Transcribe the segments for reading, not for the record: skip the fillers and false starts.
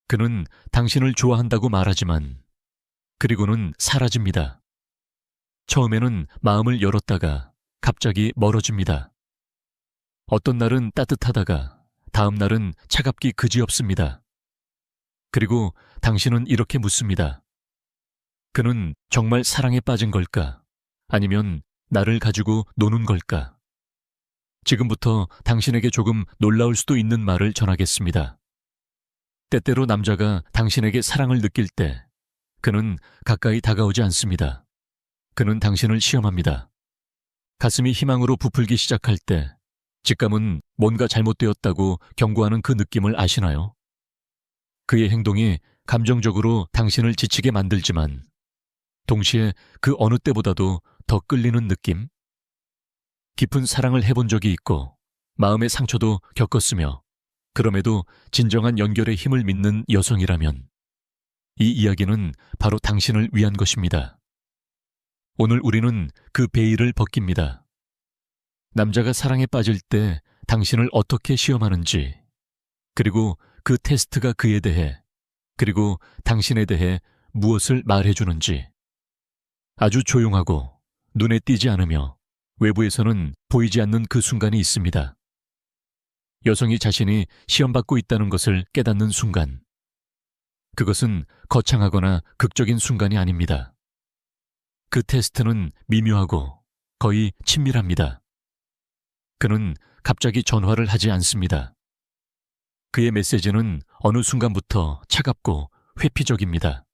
그는 당신을 좋아한다고 말하지만 그리고는 사라집니다. 처음에는 마음을 열었다가 갑자기 멀어집니다. 어떤 날은 따뜻하다가 다음 날은 차갑기 그지없습니다. 그리고 당신은 이렇게 묻습니다. 그는 정말 사랑에 빠진 걸까? 아니면 나를 가지고 노는 걸까? 지금부터 당신에게 조금 놀라울 수도 있는 말을 전하겠습니다. 때때로 남자가 당신에게 사랑을 느낄 때 그는 가까이 다가오지 않습니다. 그는 당신을 시험합니다. 가슴이 희망으로 부풀기 시작할 때 직감은 뭔가 잘못되었다고 경고하는 그 느낌을 아시나요? 그의 행동이 감정적으로 당신을 지치게 만들지만 동시에 그 어느 때보다도 더 끌리는 느낌? 깊은 사랑을 해본 적이 있고 마음의 상처도 겪었으며 그럼에도 진정한 연결의 힘을 믿는 여성이라면 이 이야기는 바로 당신을 위한 것입니다. 오늘 우리는 그 베일을 벗깁니다. 남자가 사랑에 빠질 때 당신을 어떻게 시험하는지, 그리고 그 테스트가 그에 대해, 그리고 당신에 대해 무엇을 말해주는지. 아주 조용하고 눈에 띄지 않으며 외부에서는 보이지 않는 그 순간이 있습니다. 여성이 자신이 시험받고 있다는 것을 깨닫는 순간. 그것은 거창하거나 극적인 순간이 아닙니다. 그 테스트는 미묘하고 거의 친밀합니다. 그는 갑자기 전화를 하지 않습니다. 그의 메시지는 어느 순간부터 차갑고 회피적입니다.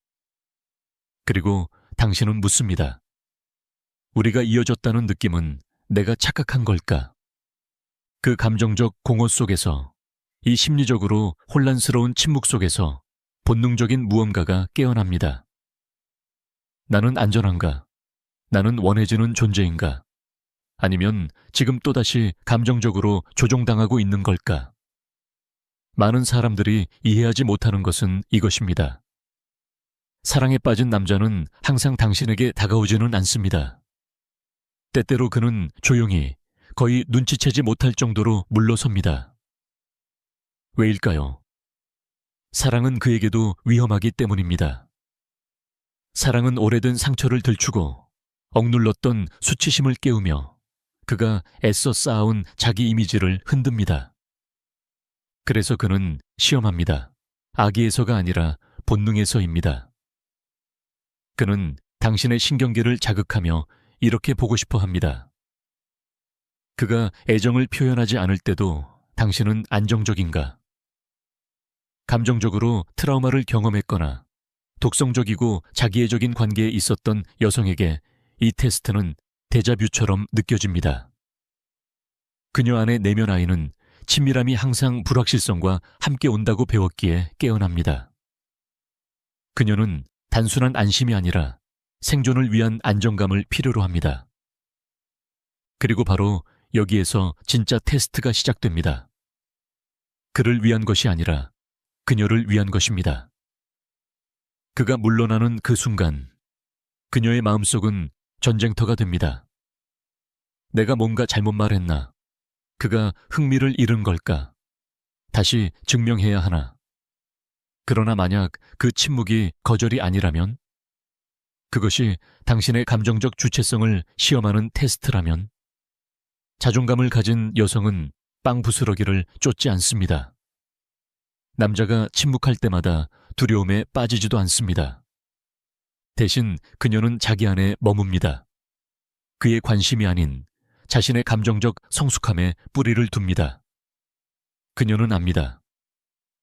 그리고 당신은 묻습니다. 우리가 이어졌다는 느낌은 내가 착각한 걸까? 그 감정적 공허 속에서, 이 심리적으로 혼란스러운 침묵 속에서 본능적인 무언가가 깨어납니다. 나는 안전한가? 나는 원해지는 존재인가? 아니면 지금 또다시 감정적으로 조종당하고 있는 걸까? 많은 사람들이 이해하지 못하는 것은 이것입니다. 사랑에 빠진 남자는 항상 당신에게 다가오지는 않습니다. 때때로 그는 조용히, 거의 눈치채지 못할 정도로 물러섭니다. 왜일까요? 사랑은 그에게도 위험하기 때문입니다. 사랑은 오래된 상처를 들추고 억눌렀던 수치심을 깨우며 그가 애써 쌓아온 자기 이미지를 흔듭니다. 그래서 그는 시험합니다. 악의에서가 아니라 본능에서입니다. 그는 당신의 신경계를 자극하며 이렇게 보고 싶어 합니다. 그가 애정을 표현하지 않을 때도 당신은 안정적인가? 감정적으로 트라우마를 경험했거나 독성적이고 자기애적인 관계에 있었던 여성에게 이 테스트는 데자뷰처럼 느껴집니다. 그녀 안의 내면 아이는 친밀함이 항상 불확실성과 함께 온다고 배웠기에 깨어납니다. 그녀는 단순한 안심이 아니라 생존을 위한 안정감을 필요로 합니다. 그리고 바로 여기에서 진짜 테스트가 시작됩니다. 그를 위한 것이 아니라 그녀를 위한 것입니다. 그가 물러나는 그 순간 그녀의 마음속은 전쟁터가 됩니다. 내가 뭔가 잘못 말했나? 그가 흥미를 잃은 걸까? 다시 증명해야 하나? 그러나 만약 그 침묵이 거절이 아니라면? 그것이 당신의 감정적 주체성을 시험하는 테스트라면? 자존감을 가진 여성은 빵 부스러기를 쫓지 않습니다. 남자가 침묵할 때마다 두려움에 빠지지도 않습니다. 대신 그녀는 자기 안에 머뭅니다. 그의 관심이 아닌 자신의 감정적 성숙함에 뿌리를 둡니다. 그녀는 압니다.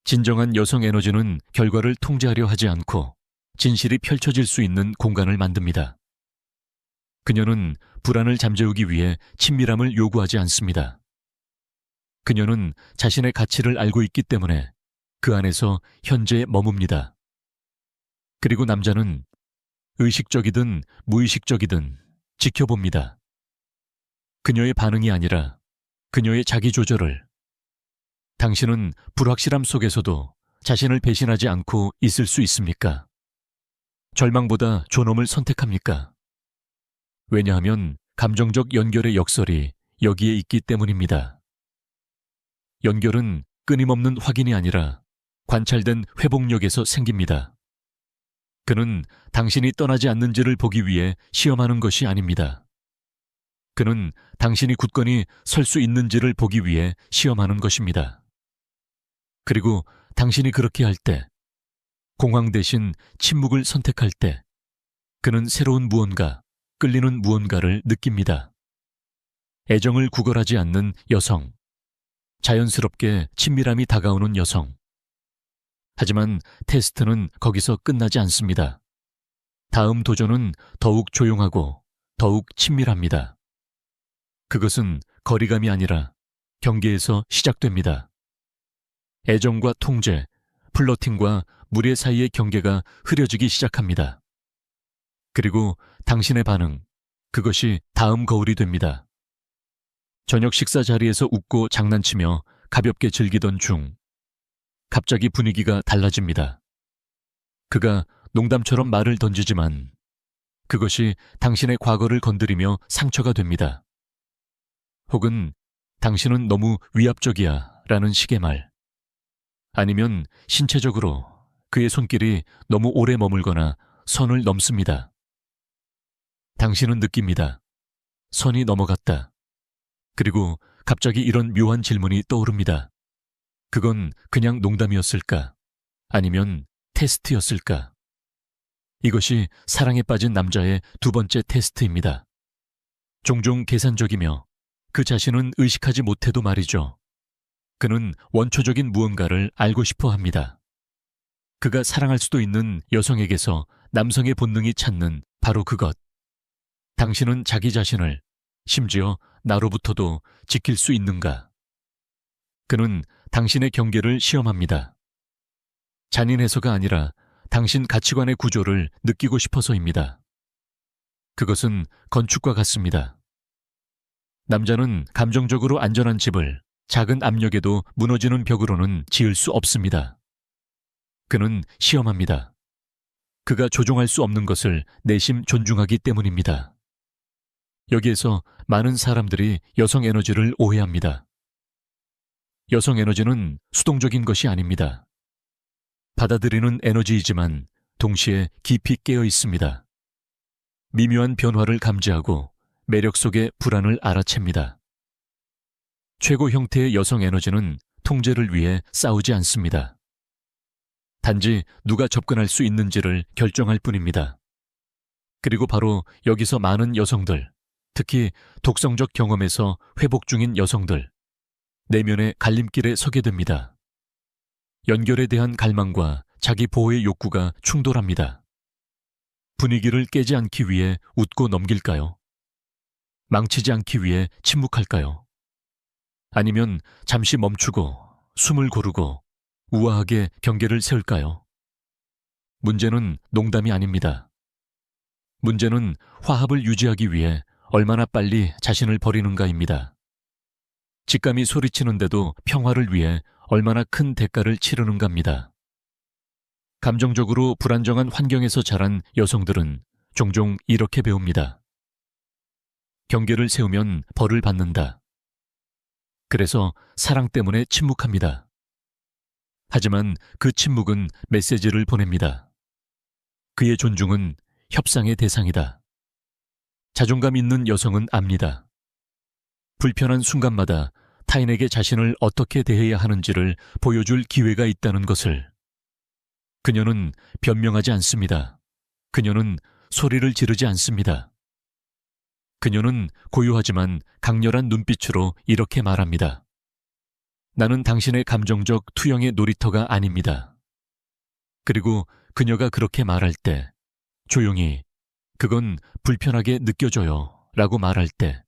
진정한 여성 에너지는 결과를 통제하려 하지 않고 진실이 펼쳐질 수 있는 공간을 만듭니다. 그녀는 불안을 잠재우기 위해 친밀함을 요구하지 않습니다. 그녀는 자신의 가치를 알고 있기 때문에 그 안에서 현재에 머뭅니다. 그리고 남자는 의식적이든 무의식적이든 지켜봅니다. 그녀의 반응이 아니라 그녀의 자기 조절을. 당신은 불확실함 속에서도 자신을 배신하지 않고 있을 수 있습니까? 절망보다 존엄을 선택합니까? 왜냐하면 감정적 연결의 역설이 여기에 있기 때문입니다. 연결은 끊임없는 확인이 아니라 관찰된 회복력에서 생깁니다. 그는 당신이 떠나지 않는지를 보기 위해 시험하는 것이 아닙니다. 그는 당신이 굳건히 설 수 있는지를 보기 위해 시험하는 것입니다. 그리고 당신이 그렇게 할 때, 공황 대신 침묵을 선택할 때, 그는 새로운 무언가, 끌리는 무언가를 느낍니다. 애정을 구걸하지 않는 여성, 자연스럽게 친밀함이 다가오는 여성. 하지만 테스트는 거기서 끝나지 않습니다. 다음 도전은 더욱 조용하고 더욱 친밀합니다. 그것은 거리감이 아니라 경계에서 시작됩니다. 애정과 통제, 플러팅과 무례 사이의 경계가 흐려지기 시작합니다. 그리고 당신의 반응, 그것이 다음 거울이 됩니다. 저녁 식사 자리에서 웃고 장난치며 가볍게 즐기던 중, 갑자기 분위기가 달라집니다. 그가 농담처럼 말을 던지지만 그것이 당신의 과거를 건드리며 상처가 됩니다. 혹은 당신은 너무 위압적이야 라는 식의 말. 아니면 신체적으로 그의 손길이 너무 오래 머물거나 선을 넘습니다. 당신은 느낍니다. 선이 넘어갔다. 그리고 갑자기 이런 묘한 질문이 떠오릅니다. 그건 그냥 농담이었을까? 아니면 테스트였을까? 이것이 사랑에 빠진 남자의 두 번째 테스트입니다. 종종 계산적이며 그 자신은 의식하지 못해도 말이죠. 그는 원초적인 무언가를 알고 싶어 합니다. 그가 사랑할 수도 있는 여성에게서 남성의 본능이 찾는 바로 그것. 당신은 자기 자신을, 심지어 나로부터도 지킬 수 있는가? 그는 당신의 경계를 시험합니다. 잔인해서가 아니라 당신 가치관의 구조를 느끼고 싶어서입니다. 그것은 건축과 같습니다. 남자는 감정적으로 안전한 집을 작은 압력에도 무너지는 벽으로는 지을 수 없습니다. 그는 시험합니다. 그가 조종할 수 없는 것을 내심 존중하기 때문입니다. 여기에서 많은 사람들이 여성 에너지를 오해합니다. 여성 에너지는 수동적인 것이 아닙니다. 받아들이는 에너지이지만 동시에 깊이 깨어 있습니다. 미묘한 변화를 감지하고 매력 속의 불안을 알아챕니다. 최고 형태의 여성 에너지는 통제를 위해 싸우지 않습니다. 단지 누가 접근할 수 있는지를 결정할 뿐입니다. 그리고 바로 여기서 많은 여성들, 특히 독성적 경험에서 회복 중인 여성들, 내면의 갈림길에 서게 됩니다. 연결에 대한 갈망과 자기 보호의 욕구가 충돌합니다. 분위기를 깨지 않기 위해 웃고 넘길까요? 망치지 않기 위해 침묵할까요? 아니면 잠시 멈추고 숨을 고르고 우아하게 경계를 세울까요? 문제는 농담이 아닙니다. 문제는 화합을 유지하기 위해 얼마나 빨리 자신을 버리는가입니다. 직감이 소리치는데도 평화를 위해 얼마나 큰 대가를 치르는가입니다. 감정적으로 불안정한 환경에서 자란 여성들은 종종 이렇게 배웁니다. 경계를 세우면 벌을 받는다. 그래서 사랑 때문에 침묵합니다. 하지만 그 침묵은 메시지를 보냅니다. 그의 존중은 협상의 대상이다. 자존감 있는 여성은 압니다. 불편한 순간마다 타인에게 자신을 어떻게 대해야 하는지를 보여줄 기회가 있다는 것을. 그녀는 변명하지 않습니다. 그녀는 소리를 지르지 않습니다. 그녀는 고요하지만 강렬한 눈빛으로 이렇게 말합니다. 나는 당신의 감정적 투영의 놀이터가 아닙니다. 그리고 그녀가 그렇게 말할 때, 조용히, 그건 불편하게 느껴져요 라고 말할 때,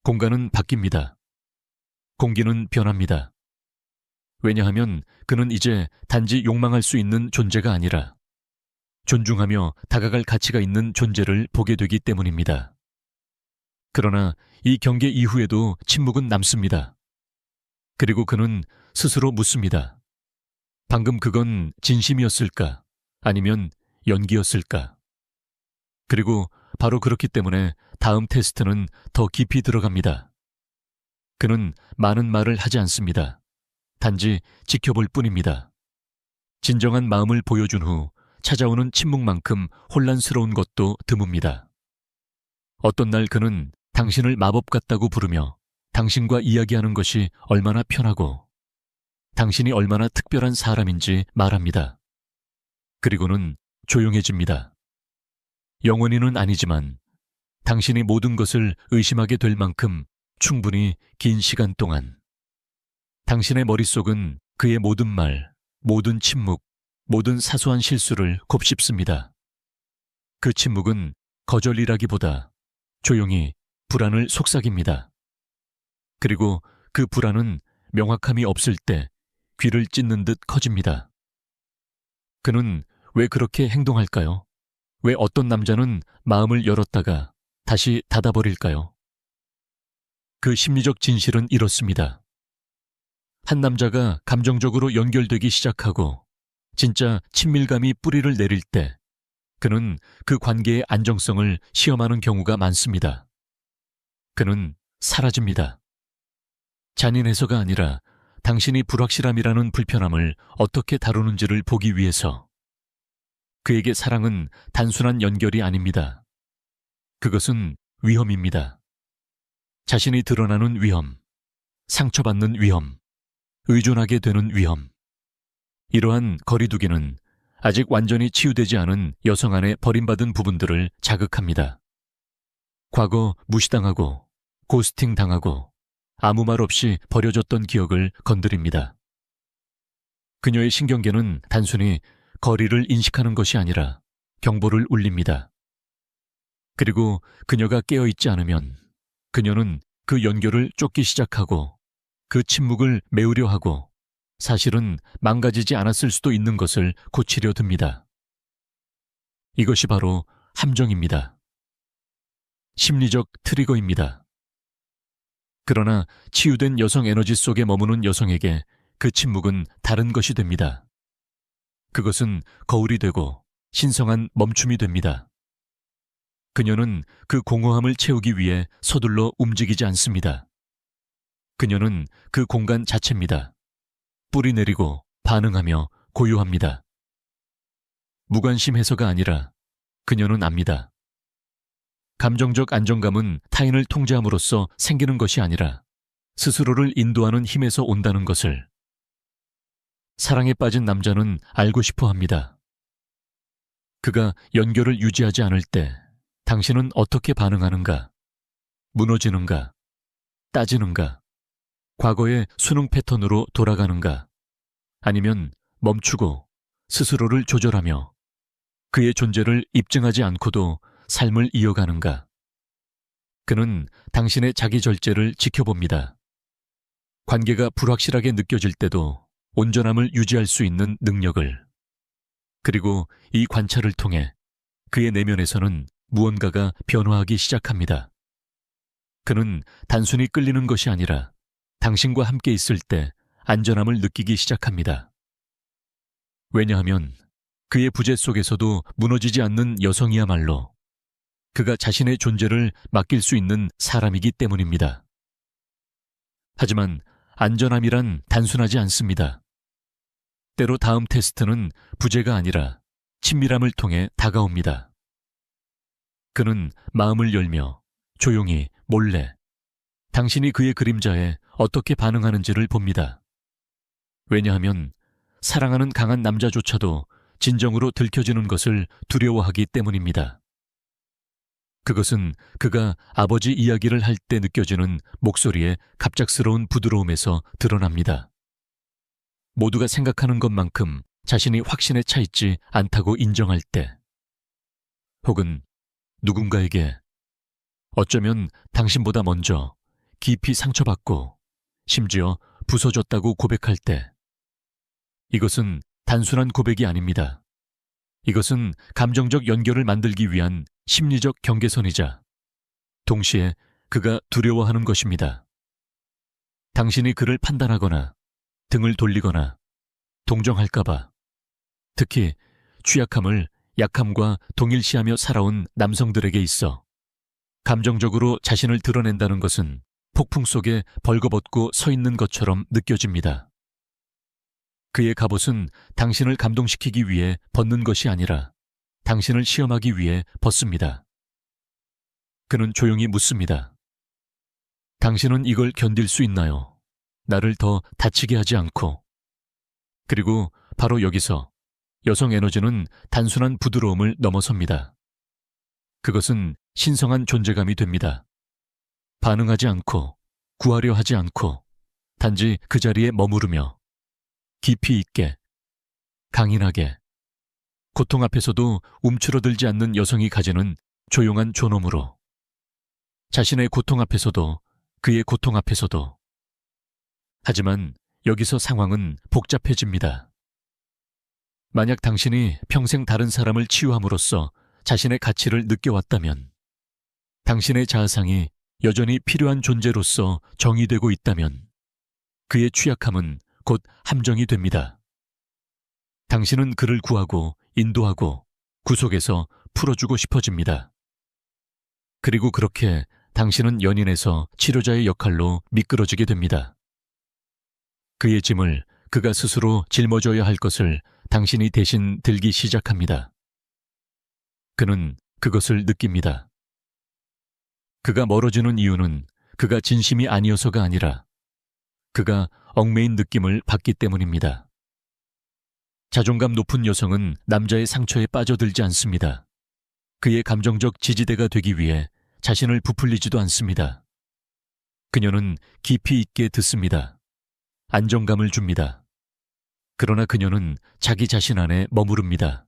공간은 바뀝니다. 공기는 변합니다. 왜냐하면 그는 이제 단지 욕망할 수 있는 존재가 아니라 존중하며 다가갈 가치가 있는 존재를 보게 되기 때문입니다. 그러나 이 경계 이후에도 침묵은 남습니다. 그리고 그는 스스로 묻습니다. 방금 그건 진심이었을까? 아니면 연기였을까? 그리고 바로 그렇기 때문에 다음 테스트는 더 깊이 들어갑니다. 그는 많은 말을 하지 않습니다. 단지 지켜볼 뿐입니다. 진정한 마음을 보여준 후 찾아오는 침묵만큼 혼란스러운 것도 드뭅니다. 어떤 날 그는 당신을 마법 같다고 부르며 당신과 이야기하는 것이 얼마나 편하고 당신이 얼마나 특별한 사람인지 말합니다. 그리고는 조용해집니다. 영원히는 아니지만 당신이 모든 것을 의심하게 될 만큼 충분히 긴 시간 동안 당신의 머릿속은 그의 모든 말, 모든 침묵, 모든 사소한 실수를 곱씹습니다. 그 침묵은 거절이라기보다 조용히 불안을 속삭입니다. 그리고 그 불안은 명확함이 없을 때 귀를 찢는 듯 커집니다. 그는 왜 그렇게 행동할까요? 왜 어떤 남자는 마음을 열었다가 다시 닫아버릴까요? 그 심리적 진실은 이렇습니다. 한 남자가 감정적으로 연결되기 시작하고 진짜 친밀감이 뿌리를 내릴 때 그는 그 관계의 안정성을 시험하는 경우가 많습니다. 그는 사라집니다. 잔인해서가 아니라 당신이 불확실함이라는 불편함을 어떻게 다루는지를 보기 위해서. 그에게 사랑은 단순한 연결이 아닙니다. 그것은 위험입니다. 자신이 드러나는 위험, 상처받는 위험, 의존하게 되는 위험. 이러한 거리두기는 아직 완전히 치유되지 않은 여성 안의 버림받은 부분들을 자극합니다. 과거 무시당하고 고스팅 당하고 아무 말 없이 버려졌던 기억을 건드립니다. 그녀의 신경계는 단순히 거리를 인식하는 것이 아니라 경보를 울립니다. 그리고 그녀가 깨어있지 않으면 그녀는 그 연결을 쫓기 시작하고 그 침묵을 메우려 하고 사실은 망가지지 않았을 수도 있는 것을 고치려 듭니다. 이것이 바로 함정입니다. 심리적 트리거입니다. 그러나 치유된 여성 에너지 속에 머무는 여성에게 그 침묵은 다른 것이 됩니다. 그것은 거울이 되고 신성한 멈춤이 됩니다. 그녀는 그 공허함을 채우기 위해 서둘러 움직이지 않습니다. 그녀는 그 공간 자체입니다. 뿌리 내리고 반응하며 고요합니다. 무관심해서가 아니라 그녀는 압니다. 감정적 안정감은 타인을 통제함으로써 생기는 것이 아니라 스스로를 인도하는 힘에서 온다는 것을. 사랑에 빠진 남자는 알고 싶어 합니다. 그가 연결을 유지하지 않을 때 당신은 어떻게 반응하는가? 무너지는가? 따지는가? 과거의 수능 패턴으로 돌아가는가? 아니면 멈추고 스스로를 조절하며 그의 존재를 입증하지 않고도 삶을 이어가는가? 그는 당신의 자기 절제를 지켜봅니다. 관계가 불확실하게 느껴질 때도 온전함을 유지할 수 있는 능력을. 그리고 이 관찰을 통해 그의 내면에서는 무언가가 변화하기 시작합니다. 그는 단순히 끌리는 것이 아니라 당신과 함께 있을 때 안전함을 느끼기 시작합니다. 왜냐하면 그의 부재 속에서도 무너지지 않는 여성이야말로 그가 자신의 존재를 맡길 수 있는 사람이기 때문입니다. 하지만 안전함이란 단순하지 않습니다. 때로 다음 테스트는 부재가 아니라 친밀함을 통해 다가옵니다. 그는 마음을 열며 조용히 몰래 당신이 그의 그림자에 어떻게 반응하는지를 봅니다. 왜냐하면 사랑하는 강한 남자조차도 진정으로 들켜지는 것을 두려워하기 때문입니다. 그것은 그가 아버지 이야기를 할 때 느껴지는 목소리의 갑작스러운 부드러움에서 드러납니다. 모두가 생각하는 것만큼 자신이 확신에 차 있지 않다고 인정할 때, 혹은 누군가에게 어쩌면 당신보다 먼저 깊이 상처받고 심지어 부서졌다고 고백할 때, 이것은 단순한 고백이 아닙니다. 이것은 감정적 연결을 만들기 위한 심리적 경계선이자 동시에 그가 두려워하는 것입니다. 당신이 그를 판단하거나 등을 돌리거나 동정할까봐, 특히 취약함을 약함과 동일시하며 살아온 남성들에게 있어 감정적으로 자신을 드러낸다는 것은 폭풍 속에 벌거벗고 서 있는 것처럼 느껴집니다. 그의 갑옷은 당신을 감동시키기 위해 벗는 것이 아니라 당신을 시험하기 위해 벗습니다. 그는 조용히 묻습니다. 당신은 이걸 견딜 수 있나요? 나를 더 다치게 하지 않고. 그리고 바로 여기서 여성 에너지는 단순한 부드러움을 넘어섭니다. 그것은 신성한 존재감이 됩니다. 반응하지 않고, 구하려 하지 않고, 단지 그 자리에 머무르며, 깊이 있게, 강인하게, 고통 앞에서도 움츠러들지 않는 여성이 가지는 조용한 존엄으로, 자신의 고통 앞에서도, 그의 고통 앞에서도. 하지만 여기서 상황은 복잡해집니다. 만약 당신이 평생 다른 사람을 치유함으로써 자신의 가치를 느껴왔다면, 당신의 자아상이 여전히 필요한 존재로서 정의되고 있다면, 그의 취약함은 곧 함정이 됩니다. 당신은 그를 구하고 인도하고 구속해서 풀어주고 싶어집니다. 그리고 그렇게 당신은 연인에서 치료자의 역할로 미끄러지게 됩니다. 그의 짐을 그가 스스로 짊어져야 할 것을 당신이 대신 들기 시작합니다. 그는 그것을 느낍니다. 그가 멀어지는 이유는 그가 진심이 아니어서가 아니라 그가 얽매인 느낌을 받기 때문입니다. 자존감 높은 여성은 남자의 상처에 빠져들지 않습니다. 그의 감정적 지지대가 되기 위해 자신을 부풀리지도 않습니다. 그녀는 깊이 있게 듣습니다. 안정감을 줍니다. 그러나 그녀는 자기 자신 안에 머무릅니다.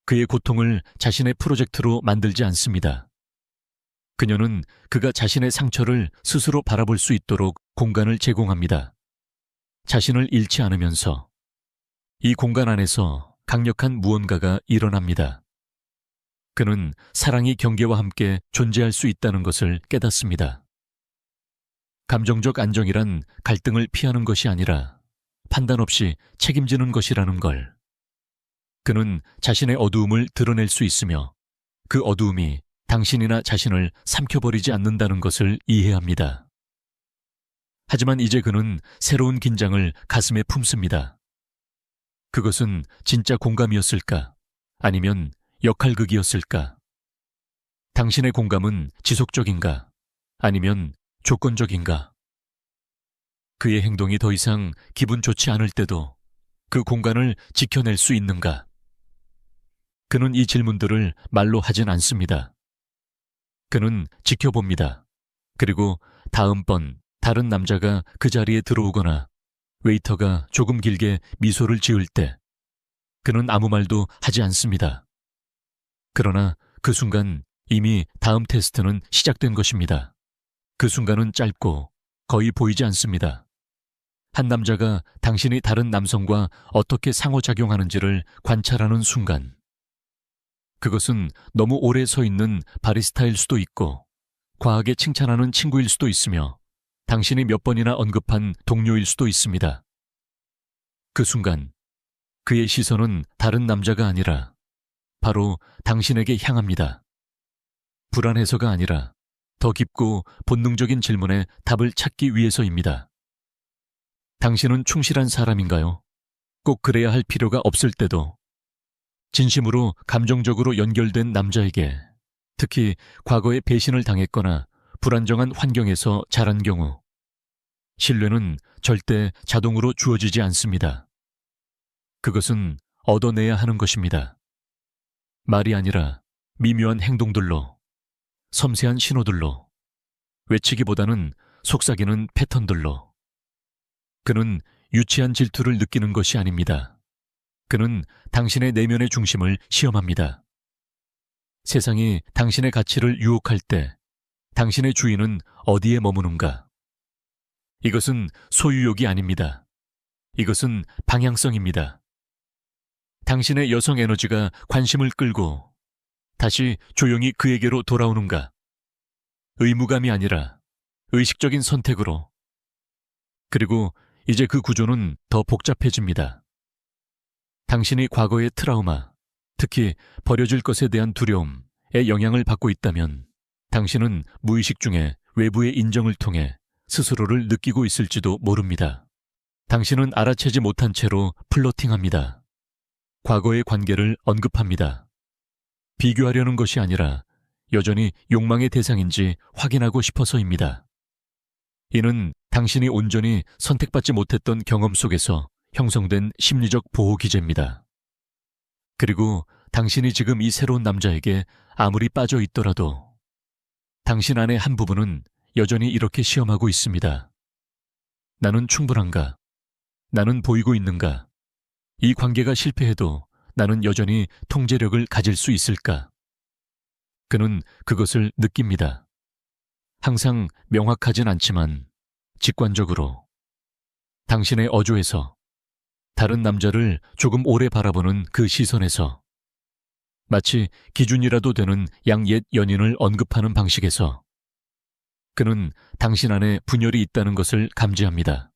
그의 고통을 자신의 프로젝트로 만들지 않습니다. 그녀는 그가 자신의 상처를 스스로 바라볼 수 있도록 공간을 제공합니다. 자신을 잃지 않으면서 이 공간 안에서 강력한 무언가가 일어납니다. 그는 사랑이 경계와 함께 존재할 수 있다는 것을 깨닫습니다. 감정적 안정이란 갈등을 피하는 것이 아니라 판단 없이 책임지는 것이라는 걸. 그는 자신의 어두움을 드러낼 수 있으며 그 어두움이 당신이나 자신을 삼켜버리지 않는다는 것을 이해합니다. 하지만 이제 그는 새로운 긴장을 가슴에 품습니다. 그것은 진짜 공감이었을까? 아니면 역할극이었을까? 당신의 공감은 지속적인가? 아니면 조건적인가? 그의 행동이 더 이상 기분 좋지 않을 때도 그 공간을 지켜낼 수 있는가? 그는 이 질문들을 말로 하진 않습니다. 그는 지켜봅니다. 그리고 다음번 다른 남자가 그 자리에 들어오거나 웨이터가 조금 길게 미소를 지을 때 그는 아무 말도 하지 않습니다. 그러나 그 순간 이미 다음 테스트는 시작된 것입니다. 그 순간은 짧고 거의 보이지 않습니다. 한 남자가 당신이 다른 남성과 어떻게 상호작용하는지를 관찰하는 순간. 그것은 너무 오래 서 있는 바리스타일 수도 있고 과하게 칭찬하는 친구일 수도 있으며 당신이 몇 번이나 언급한 동료일 수도 있습니다. 그 순간 그의 시선은 다른 남자가 아니라 바로 당신에게 향합니다. 불안해서가 아니라 더 깊고 본능적인 질문에 답을 찾기 위해서입니다. 당신은 충실한 사람인가요? 꼭 그래야 할 필요가 없을 때도. 진심으로 감정적으로 연결된 남자에게, 특히 과거에 배신을 당했거나 불안정한 환경에서 자란 경우, 신뢰는 절대 자동으로 주어지지 않습니다. 그것은 얻어내야 하는 것입니다. 말이 아니라 미묘한 행동들로, 섬세한 신호들로, 외치기보다는 속삭이는 패턴들로. 그는 유치한 질투를 느끼는 것이 아닙니다. 그는 당신의 내면의 중심을 시험합니다. 세상이 당신의 가치를 유혹할 때 당신의 주인은 어디에 머무는가? 이것은 소유욕이 아닙니다. 이것은 방향성입니다. 당신의 여성 에너지가 관심을 끌고 다시 조용히 그에게로 돌아오는가? 의무감이 아니라 의식적인 선택으로. 그리고 이제 그 구조는 더 복잡해집니다. 당신이 과거의 트라우마, 특히 버려질 것에 대한 두려움에 영향을 받고 있다면 당신은 무의식 중에 외부의 인정을 통해 스스로를 느끼고 있을지도 모릅니다. 당신은 알아채지 못한 채로 플러팅합니다. 과거의 관계를 언급합니다. 비교하려는 것이 아니라 여전히 욕망의 대상인지 확인하고 싶어서입니다. 이는 당신이 온전히 선택받지 못했던 경험 속에서 형성된 심리적 보호 기제입니다. 그리고 당신이 지금 이 새로운 남자에게 아무리 빠져 있더라도 당신 안의 한 부분은 여전히 이렇게 시험하고 있습니다. 나는 충분한가? 나는 보이고 있는가? 이 관계가 실패해도 나는 여전히 통제력을 가질 수 있을까? 그는 그것을 느낍니다. 항상 명확하진 않지만 직관적으로 당신의 어조에서 다른 남자를 조금 오래 바라보는 그 시선에서 마치 기준이라도 되는 양옛 연인을 언급하는 방식에서 그는 당신 안에 분열이 있다는 것을 감지합니다.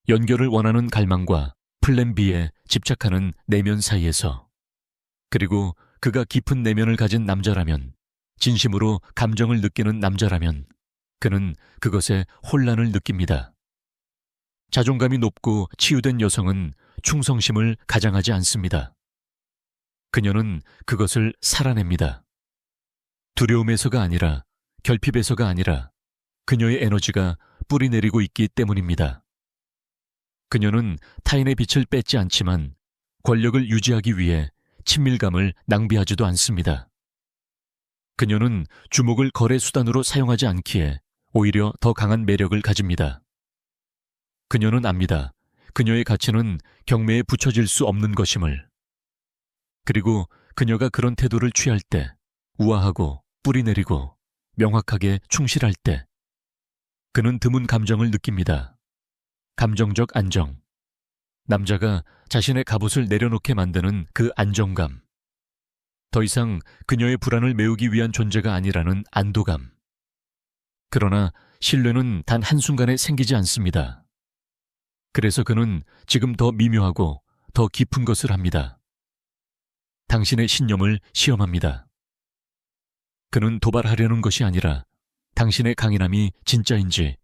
연결을 원하는 갈망과 플랜 B에 집착하는 내면 사이에서 그리고 그가 깊은 내면을 가진 남자라면 진심으로 감정을 느끼는 남자라면 그는 그것에 혼란을 느낍니다. 자존감이 높고 치유된 여성은 충성심을 가장하지 않습니다. 그녀는 그것을 살아냅니다. 두려움에서가 아니라 결핍에서가 아니라 그녀의 에너지가 뿌리내리고 있기 때문입니다. 그녀는 타인의 빛을 뺏지 않지만 권력을 유지하기 위해 친밀감을 낭비하지도 않습니다. 그녀는 주목을 거래 수단으로 사용하지 않기에 오히려 더 강한 매력을 가집니다. 그녀는 압니다. 그녀의 가치는 경매에 붙여질 수 없는 것임을. 그리고 그녀가 그런 태도를 취할 때, 우아하고 뿌리내리고 명확하게 충실할 때, 그는 드문 감정을 느낍니다. 감정적 안정. 남자가 자신의 갑옷을 내려놓게 만드는 그 안정감. 더 이상 그녀의 불안을 메우기 위한 존재가 아니라는 안도감. 그러나 신뢰는 단 한순간에 생기지 않습니다. 그래서 그는 지금 더 미묘하고 더 깊은 것을 합니다. 당신의 신념을 시험합니다. 그는 도발하려는 것이 아니라 당신의 강인함이 진짜인지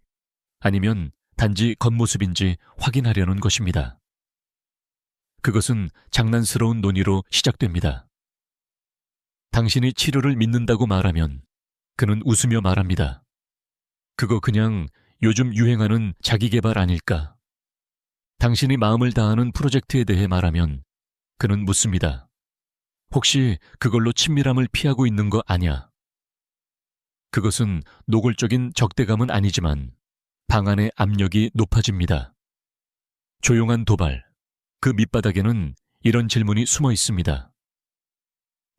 아니면 단지 겉모습인지 확인하려는 것입니다. 그것은 장난스러운 논의로 시작됩니다. 당신이 치료를 믿는다고 말하면 그는 웃으며 말합니다. 그거 그냥 요즘 유행하는 자기계발 아닐까? 당신이 마음을 다하는 프로젝트에 대해 말하면 그는 묻습니다. 혹시 그걸로 친밀함을 피하고 있는 거 아냐? 그것은 노골적인 적대감은 아니지만 방 안의 압력이 높아집니다. 조용한 도발, 그 밑바닥에는 이런 질문이 숨어 있습니다.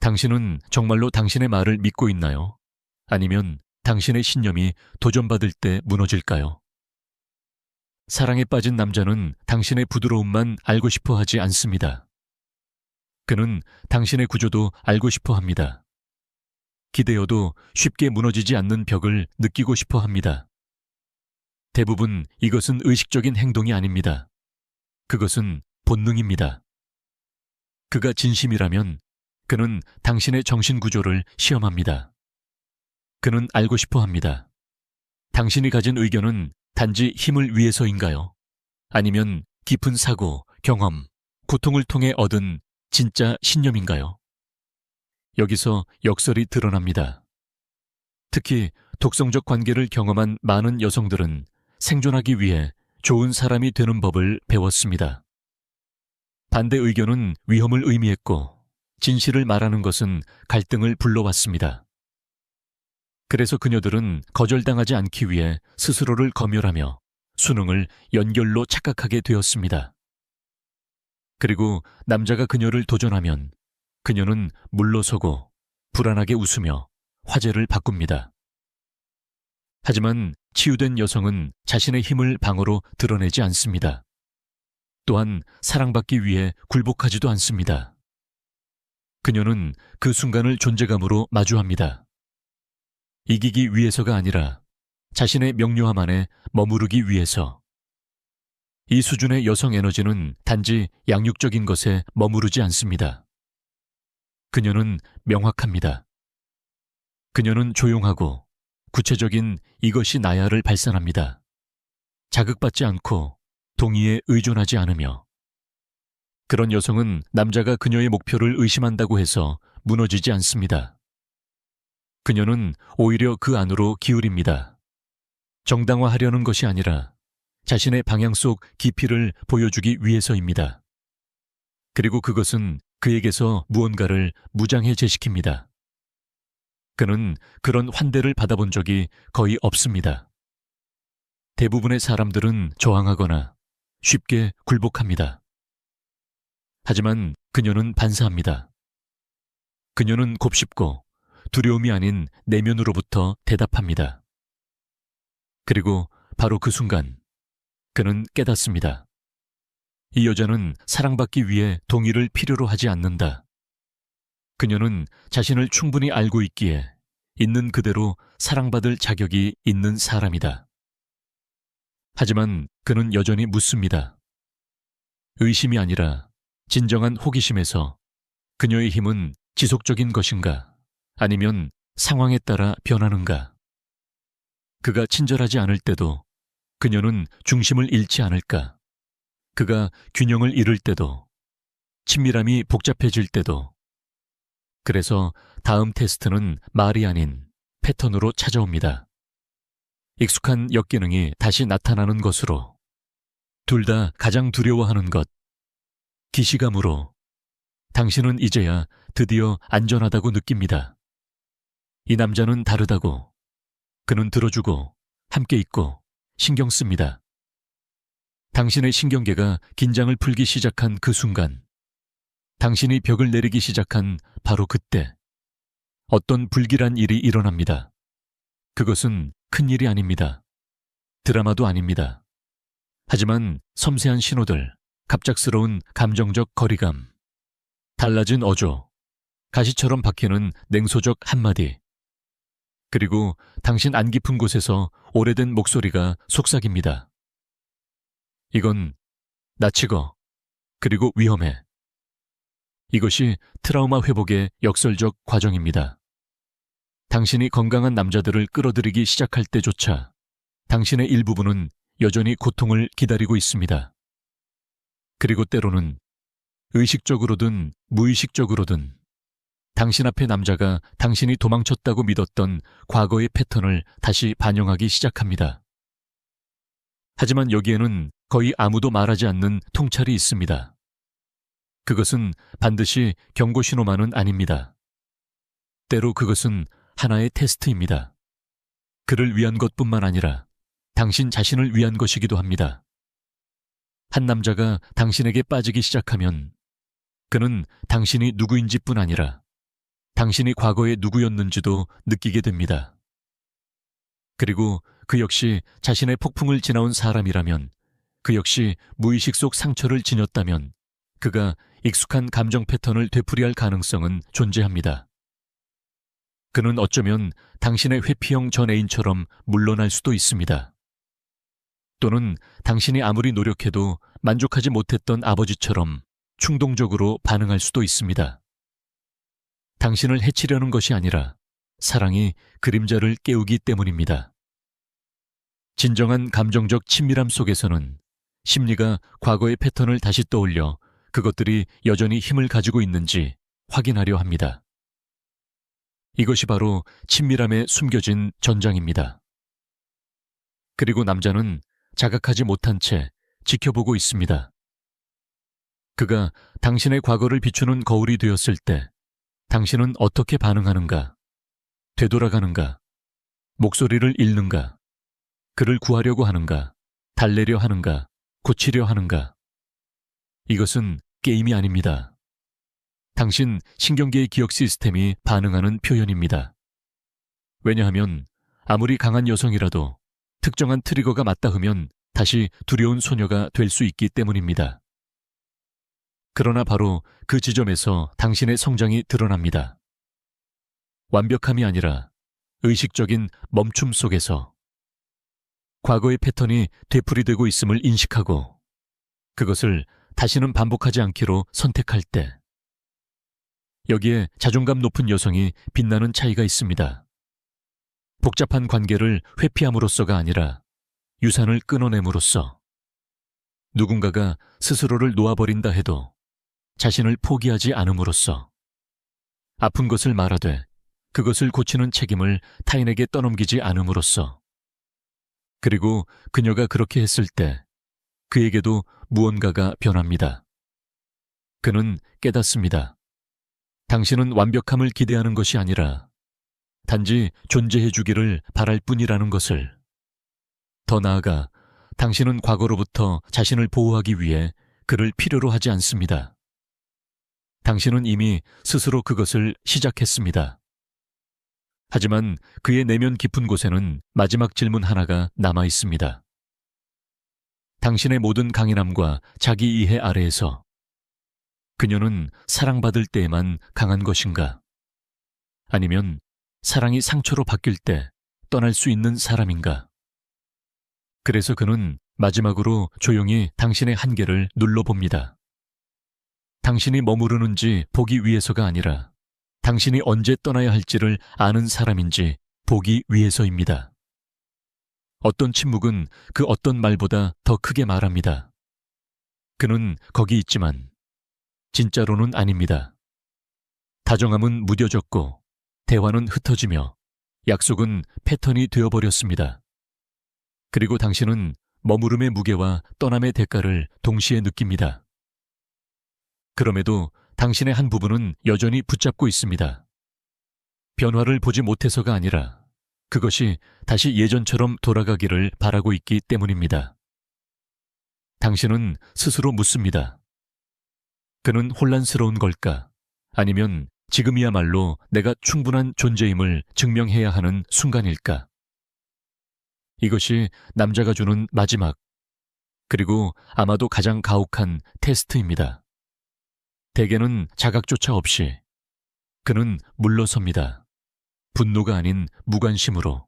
당신은 정말로 당신의 말을 믿고 있나요? 아니면 당신의 신념이 도전받을 때 무너질까요? 사랑에 빠진 남자는 당신의 부드러움만 알고 싶어 하지 않습니다. 그는 당신의 구조도 알고 싶어 합니다. 기대어도 쉽게 무너지지 않는 벽을 느끼고 싶어 합니다. 대부분 이것은 의식적인 행동이 아닙니다. 그것은 본능입니다. 그가 진심이라면 그는 당신의 정신 구조를 시험합니다. 그는 알고 싶어 합니다. 당신이 가진 의견은 단지 힘을 위해서인가요? 아니면 깊은 사고, 경험, 고통을 통해 얻은 진짜 신념인가요? 여기서 역설이 드러납니다. 특히 독성적 관계를 경험한 많은 여성들은 생존하기 위해 좋은 사람이 되는 법을 배웠습니다. 반대 의견은 위험을 의미했고 진실을 말하는 것은 갈등을 불러왔습니다. 그래서 그녀들은 거절당하지 않기 위해 스스로를 검열하며 수능을 연결로 착각하게 되었습니다. 그리고 남자가 그녀를 도전하면 그녀는 물러서고 불안하게 웃으며 화제를 바꿉니다. 하지만 치유된 여성은 자신의 힘을 방어로 드러내지 않습니다. 또한 사랑받기 위해 굴복하지도 않습니다. 그녀는 그 순간을 존재감으로 마주합니다. 이기기 위해서가 아니라 자신의 명료함 안에 머무르기 위해서. 이 수준의 여성 에너지는 단지 양육적인 것에 머무르지 않습니다. 그녀는 명확합니다. 그녀는 조용하고 구체적인 이것이 나야를 발산합니다. 자극받지 않고 동의에 의존하지 않으며, 그런 여성은 남자가 그녀의 목표를 의심한다고 해서 무너지지 않습니다. 그녀는 오히려 그 안으로 기울입니다. 정당화하려는 것이 아니라 자신의 방향 속 깊이를 보여주기 위해서입니다. 그리고 그것은 그에게서 무언가를 무장해제시킵니다. 그는 그런 환대를 받아본 적이 거의 없습니다. 대부분의 사람들은 저항하거나 쉽게 굴복합니다. 하지만 그녀는 반사합니다. 그녀는 곱씹고 두려움이 아닌 내면으로부터 대답합니다. 그리고 바로 그 순간 그는 깨닫습니다. 이 여자는 사랑받기 위해 동의를 필요로 하지 않는다. 그녀는 자신을 충분히 알고 있기에 있는 그대로 사랑받을 자격이 있는 사람이다. 하지만 그는 여전히 묻습니다. 의심이 아니라 진정한 호기심에서 그녀의 힘은 지속적인 것인가, 아니면 상황에 따라 변하는가? 그가 친절하지 않을 때도 그녀는 중심을 잃지 않을까? 그가 균형을 잃을 때도, 친밀함이 복잡해질 때도. 그래서 다음 테스트는 말이 아닌 패턴으로 찾아옵니다. 익숙한 역기능이 다시 나타나는 것으로, 둘 다 가장 두려워하는 것, 기시감으로. 당신은 이제야 드디어 안전하다고 느낍니다. 이 남자는 다르다고. 그는 들어주고 함께 있고 신경 씁니다. 당신의 신경계가 긴장을 풀기 시작한 그 순간, 당신이 벽을 내리기 시작한 바로 그때 어떤 불길한 일이 일어납니다. 그것은 큰 일이 아닙니다. 드라마도 아닙니다. 하지만 섬세한 신호들, 갑작스러운 감정적 거리감, 달라진 어조, 가시처럼 박히는 냉소적 한마디, 그리고 당신 안 깊은 곳에서 오래된 목소리가 속삭입니다. 이건 나치고 그리고 위험해. 이것이 트라우마 회복의 역설적 과정입니다. 당신이 건강한 남자들을 끌어들이기 시작할 때조차 당신의 일부분은 여전히 고통을 기다리고 있습니다. 그리고 때로는 의식적으로든 무의식적으로든 당신 앞의 남자가 당신이 도망쳤다고 믿었던 과거의 패턴을 다시 반영하기 시작합니다. 하지만 여기에는 거의 아무도 말하지 않는 통찰이 있습니다. 그것은 반드시 경고 신호만은 아닙니다. 때로 그것은 하나의 테스트입니다. 그를 위한 것뿐만 아니라 당신 자신을 위한 것이기도 합니다. 한 남자가 당신에게 빠지기 시작하면 그는 당신이 누구인지뿐 아니라 당신이 과거에 누구였는지도 느끼게 됩니다. 그리고 그 역시 자신의 폭풍을 지나온 사람이라면, 그 역시 무의식 속 상처를 지녔다면 그가 익숙한 감정 패턴을 되풀이할 가능성은 존재합니다. 그는 어쩌면 당신의 회피형 전 애인처럼 물러날 수도 있습니다. 또는 당신이 아무리 노력해도 만족하지 못했던 아버지처럼 충동적으로 반응할 수도 있습니다. 당신을 해치려는 것이 아니라 사랑이 그림자를 깨우기 때문입니다. 진정한 감정적 친밀함 속에서는 심리가 과거의 패턴을 다시 떠올려 그것들이 여전히 힘을 가지고 있는지 확인하려 합니다. 이것이 바로 친밀함에 숨겨진 전장입니다. 그리고 남자는 자각하지 못한 채 지켜보고 있습니다. 그가 당신의 과거를 비추는 거울이 되었을 때 당신은 어떻게 반응하는가? 되돌아가는가? 목소리를 잃는가? 그를 구하려고 하는가? 달래려 하는가? 고치려 하는가? 이것은 게임이 아닙니다. 당신 신경계의 기억 시스템이 반응하는 표현입니다. 왜냐하면 아무리 강한 여성이라도 특정한 트리거가 맞닿으면 다시 두려운 소녀가 될 수 있기 때문입니다. 그러나 바로 그 지점에서 당신의 성장이 드러납니다. 완벽함이 아니라 의식적인 멈춤 속에서 과거의 패턴이 되풀이되고 있음을 인식하고 그것을 다시는 반복하지 않기로 선택할 때, 여기에 자존감 높은 여성이 빛나는 차이가 있습니다. 복잡한 관계를 회피함으로써가 아니라 유산을 끊어냄으로써. 누군가가 스스로를 놓아버린다 해도 자신을 포기하지 않음으로써 아픈 것을 말하되 그것을 고치는 책임을 타인에게 떠넘기지 않음으로써 그리고 그녀가 그렇게 했을 때 그에게도 무언가가 변합니다. 그는 깨닫습니다. 당신은 완벽함을 기대하는 것이 아니라 단지 존재해 주기를 바랄 뿐이라는 것을. 더 나아가 당신은 과거로부터 자신을 보호하기 위해 그를 필요로 하지 않습니다. 당신은 이미 스스로 그것을 시작했습니다. 하지만 그의 내면 깊은 곳에는 마지막 질문 하나가 남아 있습니다. 당신의 모든 강인함과 자기 이해 아래에서 그녀는 사랑받을 때에만 강한 것인가? 아니면 사랑이 상처로 바뀔 때 떠날 수 있는 사람인가? 그래서 그는 마지막으로 조용히 당신의 한계를 눌러봅니다. 당신이 머무르는지 보기 위해서가 아니라 당신이 언제 떠나야 할지를 아는 사람인지 보기 위해서입니다. 어떤 침묵은 그 어떤 말보다 더 크게 말합니다. 그는 거기 있지만 진짜로는 아닙니다. 다정함은 무뎌졌고 대화는 흩어지며 약속은 패턴이 되어버렸습니다. 그리고 당신은 머무름의 무게와 떠남의 대가를 동시에 느낍니다. 그럼에도 당신의 한 부분은 여전히 붙잡고 있습니다. 변화를 보지 못해서가 아니라 그것이 다시 예전처럼 돌아가기를 바라고 있기 때문입니다. 당신은 스스로 묻습니다. 그는 혼란스러운 걸까? 아니면 지금이야말로 내가 충분한 존재임을 증명해야 하는 순간일까? 이것이 남자가 주는 마지막, 그리고 아마도 가장 가혹한 테스트입니다. 대개는 자각조차 없이 그는 물러섭니다. 분노가 아닌 무관심으로.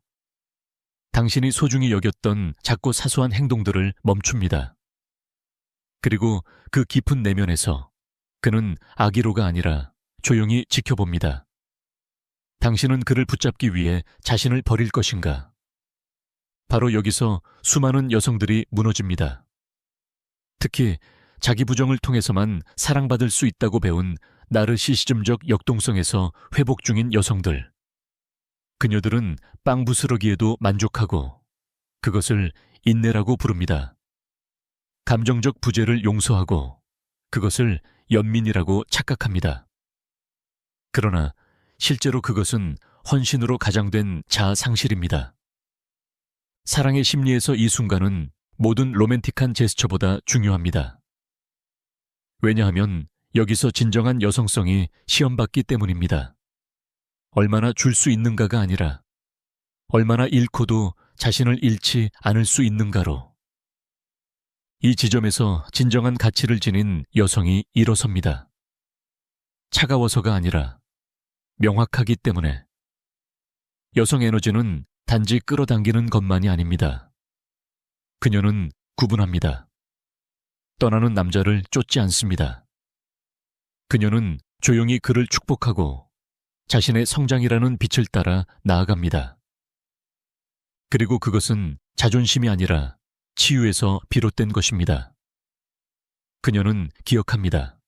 당신이 소중히 여겼던 작고 사소한 행동들을 멈춥니다. 그리고 그 깊은 내면에서 그는 악의로가 아니라 조용히 지켜봅니다. 당신은 그를 붙잡기 위해 자신을 버릴 것인가? 바로 여기서 수많은 여성들이 무너집니다. 특히 자기 부정을 통해서만 사랑받을 수 있다고 배운 나르시시즘적 역동성에서 회복 중인 여성들. 그녀들은 빵 부스러기에도 만족하고 그것을 인내라고 부릅니다. 감정적 부재를 용서하고 그것을 연민이라고 착각합니다. 그러나 실제로 그것은 헌신으로 가장된 자아 상실입니다. 사랑의 심리에서 이 순간은 모든 로맨틱한 제스처보다 중요합니다. 왜냐하면 여기서 진정한 여성성이 시험받기 때문입니다. 얼마나 줄 수 있는가가 아니라 얼마나 잃고도 자신을 잃지 않을 수 있는가로. 이 지점에서 진정한 가치를 지닌 여성이 일어섭니다. 차가워서가 아니라 명확하기 때문에. 여성 에너지는 단지 끌어당기는 것만이 아닙니다. 그녀는 구분합니다. 떠나는 남자를 쫓지 않습니다. 그녀는 조용히 그를 축복하고 자신의 성장이라는 빛을 따라 나아갑니다. 그리고 그것은 자존심이 아니라 치유에서 비롯된 것입니다. 그녀는 기억합니다.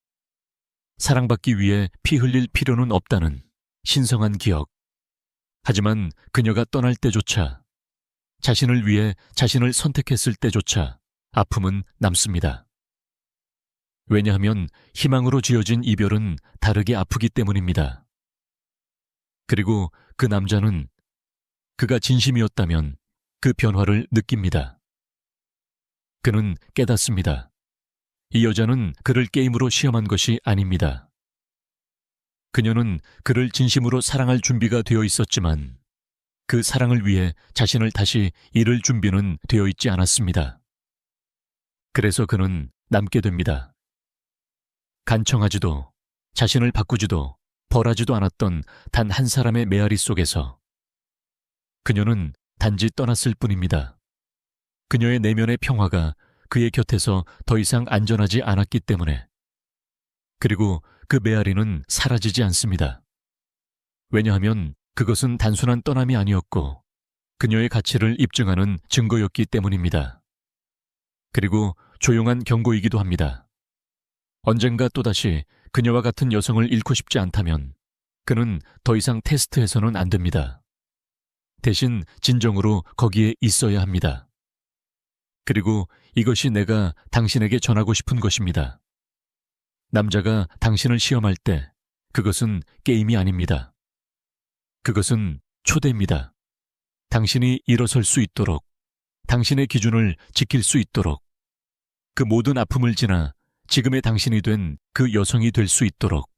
사랑받기 위해 피 흘릴 필요는 없다는 신성한 기억. 하지만 그녀가 떠날 때조차, 자신을 위해 자신을 선택했을 때조차 아픔은 남습니다. 왜냐하면 희망으로 지어진 이별은 다르게 아프기 때문입니다. 그리고 그 남자는 그가 진심이었다면 그 변화를 느낍니다. 그는 깨닫습니다. 이 여자는 그를 게임으로 시험한 것이 아닙니다. 그녀는 그를 진심으로 사랑할 준비가 되어 있었지만 그 사랑을 위해 자신을 다시 잃을 준비는 되어 있지 않았습니다. 그래서 그는 남게 됩니다. 간청하지도 자신을 바꾸지도 벌하지도 않았던 단 한 사람의 메아리 속에서 그녀는 단지 떠났을 뿐입니다. 그녀의 내면의 평화가 그의 곁에서 더 이상 안전하지 않았기 때문에. 그리고 그 메아리는 사라지지 않습니다. 왜냐하면 그것은 단순한 떠남이 아니었고 그녀의 가치를 입증하는 증거였기 때문입니다. 그리고 조용한 경고이기도 합니다. 언젠가 또다시 그녀와 같은 여성을 잃고 싶지 않다면 그는 더 이상 테스트해서는 안 됩니다. 대신 진정으로 거기에 있어야 합니다. 그리고 이것이 내가 당신에게 전하고 싶은 것입니다. 남자가 당신을 시험할 때 그것은 게임이 아닙니다. 그것은 초대입니다. 당신이 일어설 수 있도록, 당신의 기준을 지킬 수 있도록, 그 모든 아픔을 지나 지금의 당신이 된 그 여성이 될 수 있도록.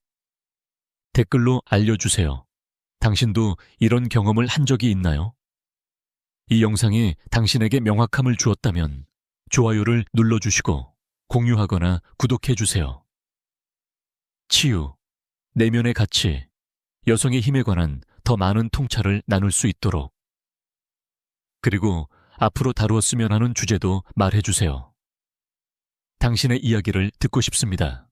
댓글로 알려주세요. 당신도 이런 경험을 한 적이 있나요? 이 영상이 당신에게 명확함을 주었다면 좋아요를 눌러주시고 공유하거나 구독해주세요. 치유, 내면의 가치, 여성의 힘에 관한 더 많은 통찰을 나눌 수 있도록. 그리고 앞으로 다루었으면 하는 주제도 말해주세요. 당신의 이야기를 듣고 싶습니다.